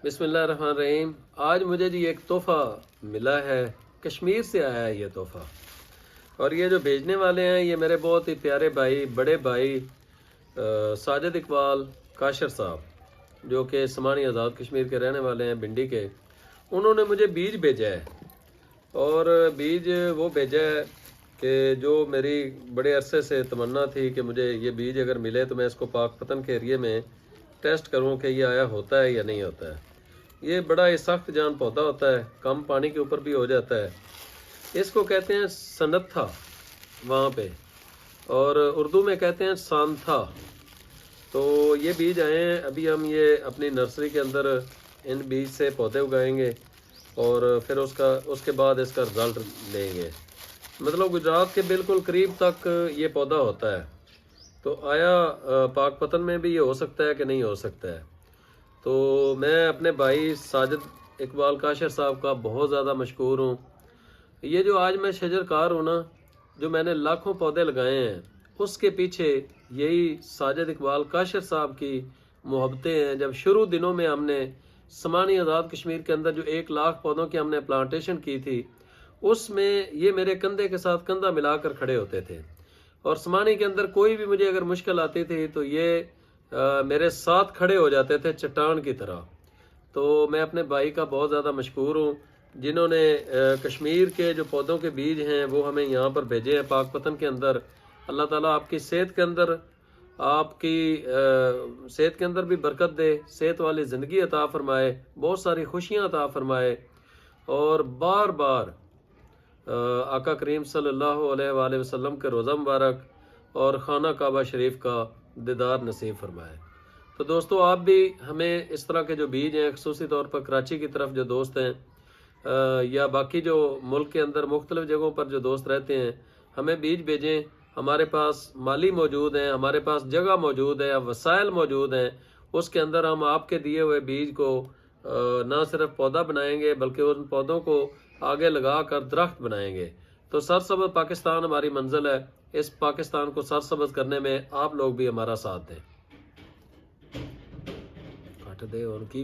بسم اللہ الرحمن الرحیم۔ آج مجھے جی ایک تحفہ ملا ہے، کشمیر سے آیا ہے یہ تحفہ، اور یہ جو بھیجنے والے ہیں یہ میرے بہت ہی پیارے بھائی، بڑے بھائی ساجد اقبال کاشر صاحب، جو کہ سمانی آزاد کشمیر کے رہنے والے ہیں، بنڈی کے۔ انہوں نے مجھے بیج بھیجا ہے، اور بیج وہ بھیجا ہے کہ جو میری بڑے عرصے سے تمنا تھی کہ مجھے یہ بیج اگر ملے تو میں اس کو پاک پتن کے ایریے میں ٹیسٹ کروں کہ یہ آیا ہوتا ہے یا نہیں ہوتا ہے۔ یہ بڑا ہی سخت جان پودا ہوتا ہے، کم پانی کے اوپر بھی ہو جاتا ہے۔ اس کو کہتے ہیں سنتھا وہاں پہ، اور اردو میں کہتے ہیں سانتھا۔ تو یہ بیج آئے ہیں، ابھی ہم یہ اپنی نرسری کے اندر ان بیج سے پودے اگائیں گے، اور پھر اس کے بعد اس کا رزلٹ لیں گے۔ مطلب گجرات کے بالکل قریب تک یہ پودا ہوتا ہے، تو آیا پاک پتن میں بھی یہ ہو سکتا ہے کہ نہیں ہو سکتا ہے۔ تو میں اپنے بھائی ساجد اقبال کاشر صاحب کا بہت زیادہ مشکور ہوں۔ یہ جو آج میں شجر کار ہوں نا، جو میں نے لاکھوں پودے لگائے ہیں، اس کے پیچھے یہی ساجد اقبال کاشر صاحب کی محبتیں ہیں۔ جب شروع دنوں میں ہم نے سمانی آزاد کشمیر کے اندر جو 1,00,000 پودوں کی ہم نے پلانٹیشن کی تھی، اس میں یہ میرے کندھے کے ساتھ کندھا ملا کر کھڑے ہوتے تھے، اور سمانی کے اندر کوئی بھی مجھے اگر مشکل آتی تھی تو یہ میرے ساتھ کھڑے ہو جاتے تھے چٹان کی طرح۔ تو میں اپنے بھائی کا بہت زیادہ مشکور ہوں، جنہوں نے کشمیر کے جو پودوں کے بیج ہیں وہ ہمیں یہاں پر بھیجے ہیں پاک پتن کے اندر۔ اللہ تعالیٰ آپ کی صحت کے اندر، آپ کی صحت کے اندر بھی برکت دے، صحت والی زندگی عطا فرمائے، بہت ساری خوشیاں عطا فرمائے، اور بار بار آقا کریم صلی اللہ علیہ وآلہ وسلم کے روضہ مبارک اور خانہ کعبہ شریف کا دیدار نصیب فرمائے۔ تو دوستو، آپ بھی ہمیں اس طرح کے جو بیج ہیں، خصوصی طور پر کراچی کی طرف جو دوست ہیں، یا باقی جو ملک کے اندر مختلف جگہوں پر جو دوست رہتے ہیں، ہمیں بیج بھیجیں۔ ہمارے پاس مالی موجود ہیں، ہمارے پاس جگہ موجود ہے، وسائل موجود ہیں، اس کے اندر ہم آپ کے دیے ہوئے بیج کو نہ صرف پودا بنائیں گے بلکہ ان پودوں کو آگے لگا کر درخت بنائیں گے۔ تو سرسبز پاکستان ہماری منزل ہے، اس پاکستان کو سرسبز کرنے میں آپ لوگ بھی ہمارا ساتھ دیں۔ کٹ دے ان کی